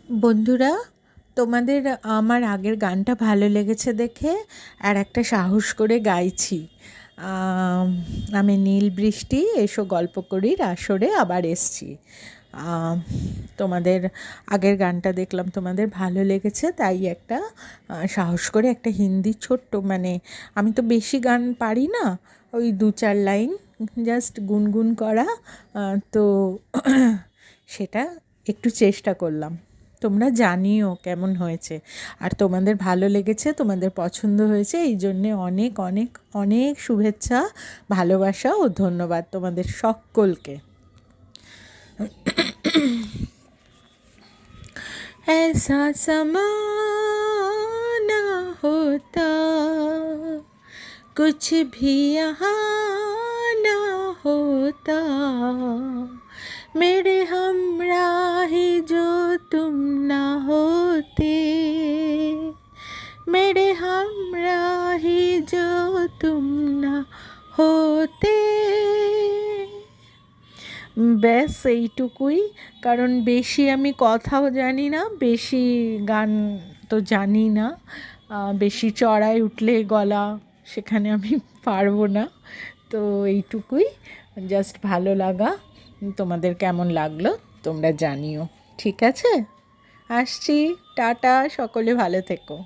বন্ধুরা, তোমাদের আমার আগের গানটা ভালো লেগেছে দেখে আর একটা সাহস করে গাইছি। আমি নীল বৃষ্টি এসো গল্প করির আসরে আবার এসছি। তোমাদের আগের গানটা দেখলাম তোমাদের ভালো লেগেছে, তাই একটা সাহস করে একটা হিন্দি ছোট্ট, মানে আমি তো বেশি গান পারি না, ওই 2-4 লাইন জাস্ট গুনগুন করা, তো সেটা একটু চেষ্টা করলাম। তোমরা জানিও কেমন হয়েছে, আর তোমাদের ভালো লেগেছে, তোমাদের পছন্দ হয়েছে, এই জন্যে অনেক অনেক অনেক শুভেচ্ছা, ভালোবাসা ও ধন্যবাদ তোমাদের সকলকে। ऐसा समा ना होता, कुछ भी यहाँ ना होता, मेरे हमराही जो तुम ना होते, मेरे हमराही जो तुम ना होते। ব্যাস এইটুকুই, কারণ বেশি আমি কথাও জানি না, বেশি গান তো জানি না, বেশি চড়াই উঠলে গলা সেখানে আমি পারবো না, তো এইটুকুই, জাস্ট ভালো লাগা। তোমাদের কেমন লাগলো তোমরা জানিও, ঠিক আছে? আসছি, টাটা, সকলে ভালো থেকো।